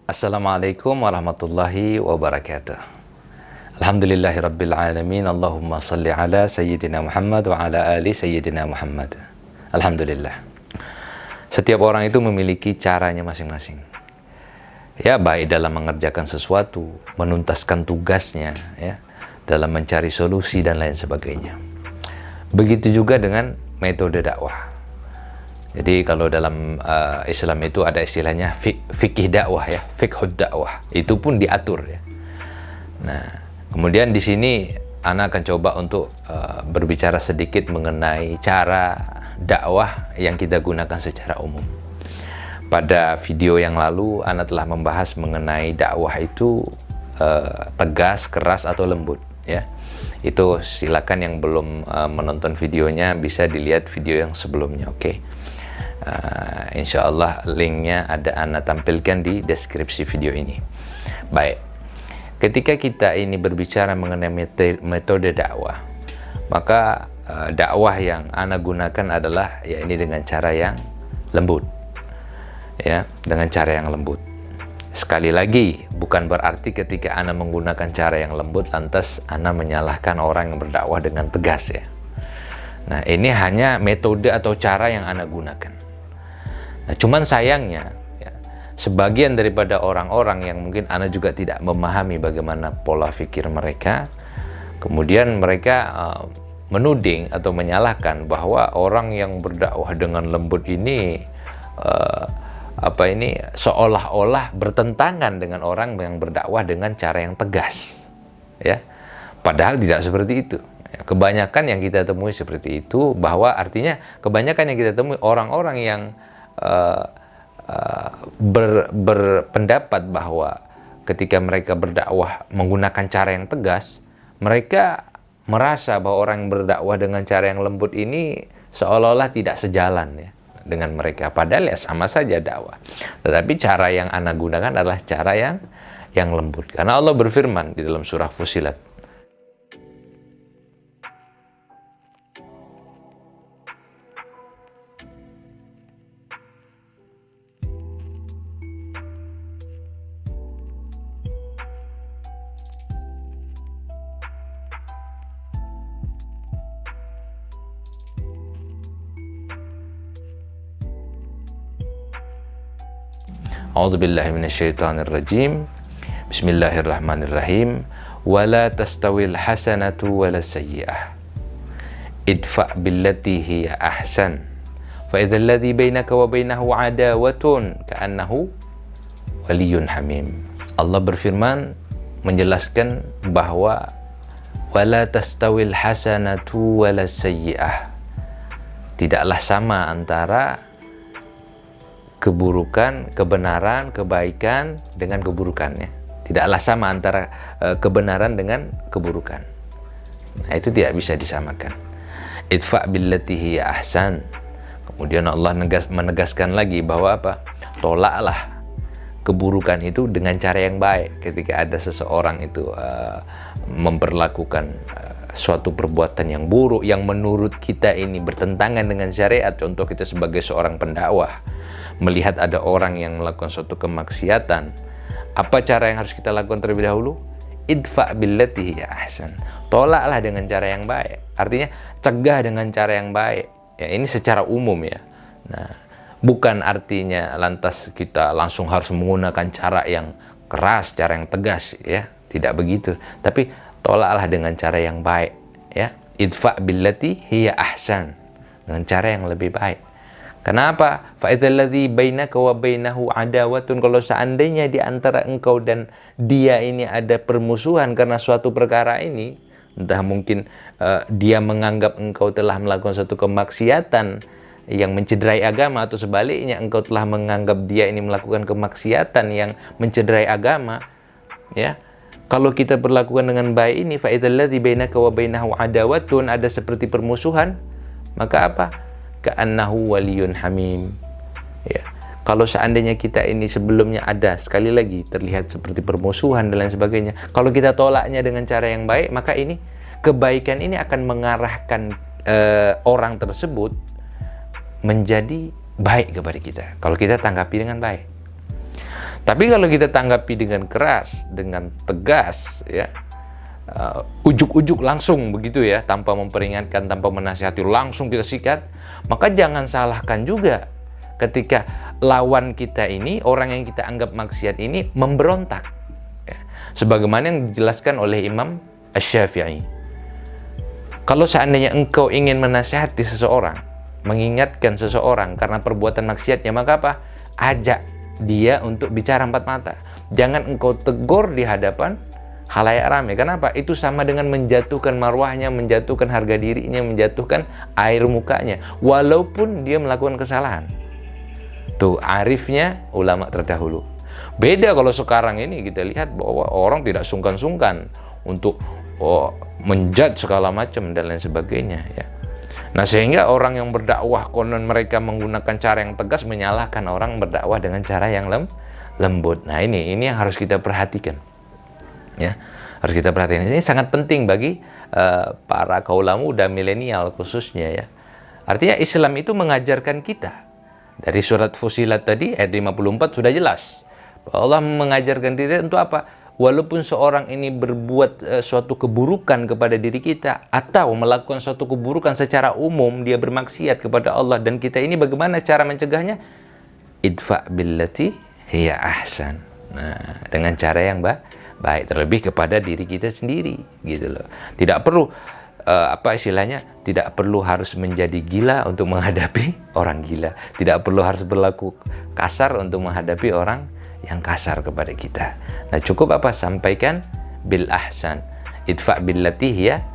Assalamualaikum warahmatullahi wabarakatuh. Alhamdulillahirabbil alamin. Allahumma salli ala sayyidina Muhammad wa ala ali sayyidina Muhammad. Alhamdulillah. Setiap orang itu memiliki caranya masing-masing. Ya, baik dalam mengerjakan sesuatu, menuntaskan tugasnya, ya, dalam mencari solusi dan lain sebagainya. Begitu juga dengan metode dakwah. Jadi kalau dalam Islam itu ada istilahnya fikih dakwah, ya, fiqhud dakwah. Itu pun diatur, ya. Nah, kemudian di sini Ana akan coba untuk berbicara sedikit mengenai cara dakwah yang kita gunakan secara umum. Pada video yang lalu Ana telah membahas mengenai dakwah itu tegas, keras atau lembut, ya. Itu silakan yang belum menonton videonya bisa dilihat video yang sebelumnya, oke? Insya Allah linknya ada Ana tampilkan di deskripsi video ini. Baik, ketika kita ini berbicara mengenai metode dakwah, maka dakwah yang Ana gunakan adalah ya ini dengan cara yang lembut, ya, dengan cara yang lembut. Sekali lagi, bukan berarti ketika Ana menggunakan cara yang lembut lantas Ana menyalahkan orang yang berdakwah dengan tegas, ya. Nah, ini hanya metode atau cara yang Ana gunakan. Nah, cuman sayangnya, ya, sebagian daripada orang-orang yang mungkin Ana juga tidak memahami bagaimana pola pikir mereka, kemudian mereka menuding atau menyalahkan bahwa orang yang berdakwah dengan lembut ini seolah-olah bertentangan dengan orang yang berdakwah dengan cara yang tegas, ya. Padahal tidak seperti itu. Kebanyakan yang kita temui seperti itu, bahwa artinya kebanyakan yang kita temui orang-orang yang berpendapat bahwa ketika mereka berdakwah menggunakan cara yang tegas, mereka merasa bahwa orang yang berdakwah dengan cara yang lembut ini seolah-olah tidak sejalan, ya, dengan mereka. Padahal ya sama saja dakwah. Tetapi cara yang Ana gunakan adalah cara yang lembut. Karena Allah berfirman di dalam surah Fussilat, A'udzubillahi minasyaitonirrajim. Bismillahirrahmanirrahim. Wala tastawil hasanatu wala sayyi'ah. Idfa' billati hiya ahsan. Fa idzal ladzi bainaka wa bainahu adawatun ka'annahu waliyyun hamim. Allah berfirman menjelaskan bahwa wala tastawil hasanatu wala sayyi'ah. Tidaklah sama antara keburukan, kebenaran, kebaikan dengan keburukannya. Tidaklah sama antara kebenaran dengan keburukan. Nah, itu tidak bisa disamakan. Idfa' billati hiya ahsan. Kemudian Allah menegaskan lagi bahwa apa? Tolaklah keburukan itu dengan cara yang baik. Ketika ada seseorang itu memperlakukan suatu perbuatan yang buruk yang menurut kita ini bertentangan dengan syariat. Contoh, kita sebagai seorang pendakwah melihat ada orang yang melakukan suatu kemaksiatan, apa cara yang harus kita lakukan terlebih dahulu? Idfa' billati hiya ahsan. Tolaklah dengan cara yang baik. Artinya cegah dengan cara yang baik. Ya, ini secara umum, ya. Nah, bukan artinya lantas kita langsung harus menggunakan cara yang keras, cara yang tegas, ya. Tidak begitu. Tapi tolaklah dengan cara yang baik, ya. Idfa' billati hiya ahsan. Dengan cara yang lebih baik. Kenapa? Fa idzal ladzi bainaka wa bainahu adawatun. Kalau seandainya di antara engkau dan dia ini ada permusuhan karena suatu perkara ini, entah mungkin dia menganggap engkau telah melakukan suatu kemaksiatan yang mencederai agama, atau sebaliknya engkau telah menganggap dia ini melakukan kemaksiatan yang mencederai agama, ya. Kalau kita berlakukan dengan baik ini, fa idzal ladzi bainaka wa bainahu adawatun, ada seperti permusuhan, maka apa? Ka'annahu waliyyun hamim, ya. Kalau seandainya kita ini sebelumnya ada, sekali lagi, terlihat seperti permusuhan dan lain sebagainya, kalau kita tolaknya dengan cara yang baik, maka ini kebaikan ini akan mengarahkan orang tersebut menjadi baik kepada kita, kalau kita tanggapi dengan baik. Tapi kalau kita tanggapi dengan keras, dengan tegas, ya, ujuk-ujuk langsung begitu ya, tanpa memperingatkan, tanpa menasihati, langsung kita sikat, maka jangan salahkan juga ketika lawan kita ini, orang yang kita anggap maksiat ini memberontak. Ya. Sebagaimana yang dijelaskan oleh Imam Asy-Syafi'i. Kalau seandainya engkau ingin menasihati seseorang, mengingatkan seseorang karena perbuatan maksiatnya, maka apa? Ajak dia untuk bicara empat mata. Jangan engkau tegur di hadapan khalayak ramai. Kenapa? Itu sama dengan menjatuhkan marwahnya, menjatuhkan harga dirinya, menjatuhkan air mukanya, walaupun dia melakukan kesalahan. Tuh arifnya ulama terdahulu. Beda kalau sekarang ini kita lihat bahwa orang tidak sungkan-sungkan untuk menjudge segala macam dan lain sebagainya, ya. Nah, sehingga orang yang berdakwah konon mereka menggunakan cara yang tegas, menyalahkan orang berdakwah dengan cara yang lembut. Nah, ini yang harus kita perhatikan. Ya, harus kita perhatikan. Ini sangat penting bagi para kaula muda milenial khususnya, ya. Artinya Islam itu mengajarkan kita. Dari surat Fussilat tadi ayat 54 sudah jelas. Allah mengajarkan diri untuk apa? Walaupun seorang ini berbuat suatu keburukan kepada diri kita, atau melakukan suatu keburukan secara umum, dia bermaksiat kepada Allah, dan kita ini bagaimana cara mencegahnya? Idfa billati hiya ahsan. Nah, dengan cara yang baik, terlebih kepada diri kita sendiri, gitu loh. Tidak perlu tidak perlu harus menjadi gila untuk menghadapi orang gila. Tidak perlu harus berlaku kasar untuk menghadapi orang yang kasar kepada kita. Nah, cukup apa? Sampaikan bil ahsan. Idfa billati hiya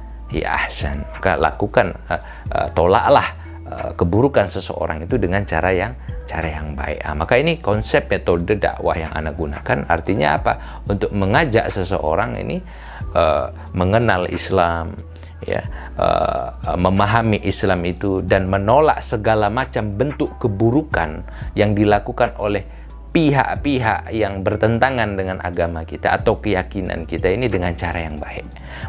ahsan. Maka lakukan, tolaklah keburukan seseorang itu dengan cara yang baik. Maka ini konsep metode dakwah yang Anda gunakan. Artinya apa? Untuk mengajak seseorang ini mengenal Islam, ya, memahami Islam itu, dan menolak segala macam bentuk keburukan yang dilakukan oleh pihak-pihak yang bertentangan dengan agama kita atau keyakinan kita ini dengan cara yang baik,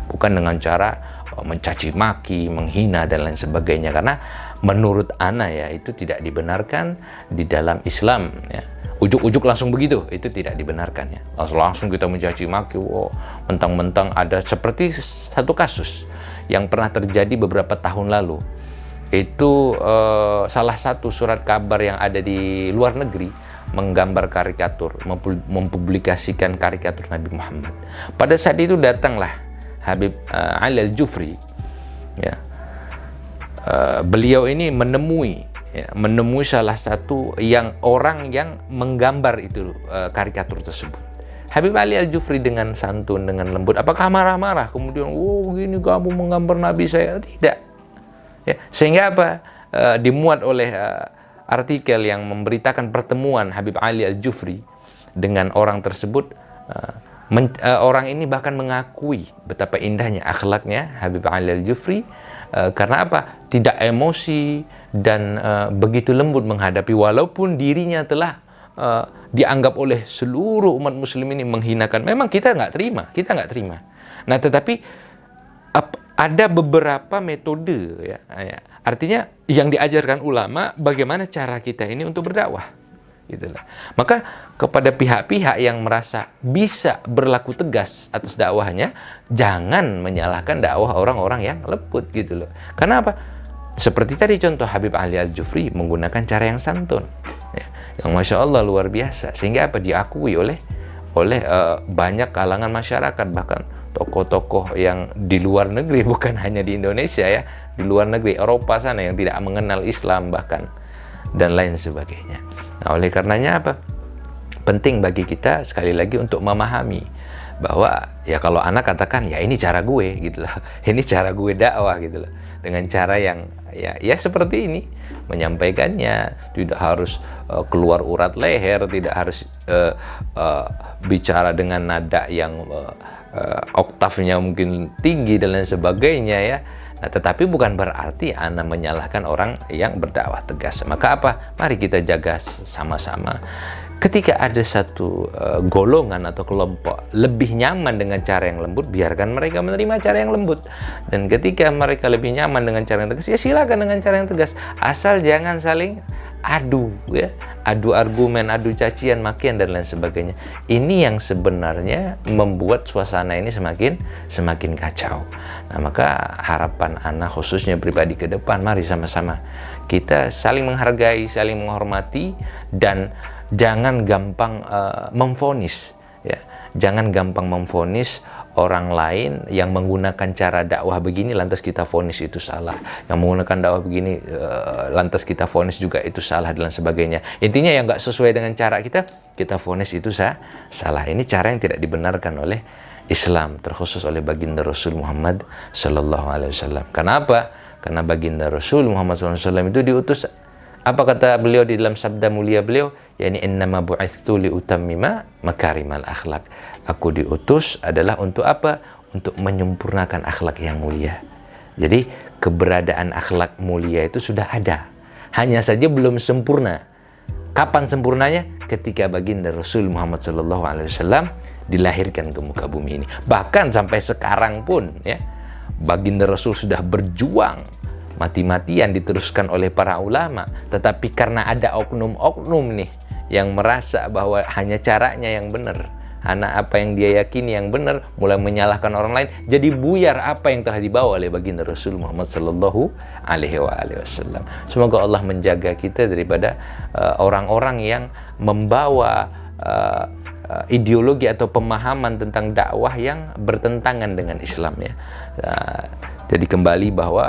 bukan dengan cara mencaci maki, menghina dan lain sebagainya. Karena menurut ana, ya, itu tidak dibenarkan di dalam Islam, ya. Ujuk-ujuk langsung begitu, itu tidak dibenarkan, ya. Langsung kita mencaci maki, mentang-mentang ada. Seperti satu kasus yang pernah terjadi beberapa tahun lalu. Itu salah satu surat kabar yang ada di luar negeri menggambar karikatur, mempublikasikan karikatur Nabi Muhammad. Pada saat itu datanglah Habib Ali Al-Jufri, ya. Beliau ini menemui salah satu orang yang menggambar itu karikatur tersebut. Habib Ali Al-Jufri dengan santun, dengan lembut, apakah marah-marah kemudian, gini kamu menggambar Nabi saya? Tidak, ya. Sehingga apa? Dimuat oleh artikel yang memberitakan pertemuan Habib Ali Al-Jufri dengan orang tersebut. Orang ini bahkan mengakui betapa indahnya akhlaknya Habib Ali Al-Jufri, karena apa? Tidak emosi dan begitu lembut menghadapi, walaupun dirinya telah dianggap oleh seluruh umat muslim ini menghinakan. Memang kita nggak terima. Nah, tetapi ada beberapa metode, ya. Artinya yang diajarkan ulama bagaimana cara kita ini untuk berdakwah, gitulah. Maka kepada pihak-pihak yang merasa bisa berlaku tegas atas dakwahnya, jangan menyalahkan dakwah orang-orang yang lembut, gitu loh. Karena apa? Seperti tadi contoh Habib Ali Al-Jufri menggunakan cara yang santun, ya, yang masya Allah luar biasa, sehingga apa? Diakui oleh banyak kalangan masyarakat, bahkan tokoh-tokoh yang di luar negeri, bukan hanya di Indonesia, ya, di luar negeri, Eropa sana, yang tidak mengenal Islam bahkan, dan lain sebagainya. Nah, oleh karenanya apa? Penting bagi kita sekali lagi untuk memahami bahwa, ya, kalau anak katakan, ya ini cara gue, gitu loh. Ini cara gue dakwah, gitu loh. Dengan cara yang ya seperti ini menyampaikannya, tidak harus keluar urat leher, tidak harus bicara dengan nada yang oktavnya mungkin tinggi dan lain sebagainya, ya. Nah, tetapi bukan berarti Anda menyalahkan orang yang berdakwah tegas. Maka apa? Mari kita jaga sama-sama. Ketika ada satu golongan atau kelompok lebih nyaman dengan cara yang lembut, biarkan mereka menerima cara yang lembut. Dan ketika mereka lebih nyaman dengan cara yang tegas, ya silakan dengan cara yang tegas. Asal jangan saling adu, ya, adu argumen, adu cacian, makian dan lain sebagainya. Ini yang sebenarnya membuat suasana ini semakin kacau. Nah, maka harapan ana khususnya pribadi ke depan, mari sama-sama kita saling menghargai, saling menghormati, dan jangan gampang memvonis, ya. Jangan gampang memvonis orang lain yang menggunakan cara dakwah begini lantas kita vonis itu salah, yang menggunakan dakwah begini lantas kita vonis juga itu salah dan sebagainya. Intinya yang nggak sesuai dengan cara kita vonis itu salah. Ini cara yang tidak dibenarkan oleh Islam, terkhusus oleh baginda Rasul Muhammad Sallallahu Alaihi Wasallam. Kenapa? Karena baginda Rasul Muhammad Sallallahu Alaihi Wasallam itu diutus. Apa kata beliau di dalam sabda mulia beliau? Yani innama bu'itsu li utammima makarimal akhlak. Aku diutus adalah untuk apa? Untuk menyempurnakan akhlak yang mulia. Jadi keberadaan akhlak mulia itu sudah ada. Hanya saja belum sempurna. Kapan sempurnanya? Ketika baginda Rasul Muhammad sallallahu alaihi wasallam dilahirkan ke muka bumi ini. Bahkan sampai sekarang pun, ya, baginda Rasul sudah berjuang mati-matian diteruskan oleh para ulama, tetapi karena ada oknum-oknum nih yang merasa bahwa hanya caranya yang benar, hanya apa yang dia yakini yang benar, mulai menyalahkan orang lain, jadi buyar apa yang telah dibawa oleh baginda Rasul Muhammad Sallallahu Alaihi Wasallam. Semoga Allah menjaga kita daripada orang-orang yang membawa ideologi atau pemahaman tentang dakwah yang bertentangan dengan Islam, ya. Jadi kembali bahwa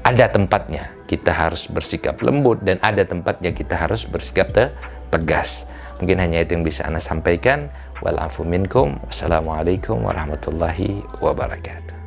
ada tempatnya kita harus bersikap lembut dan ada tempatnya kita harus bersikap tegas. Mungkin hanya itu yang bisa Ana sampaikan. Wal afu minkum. Wassalamualaikum warahmatullahi wabarakatuh.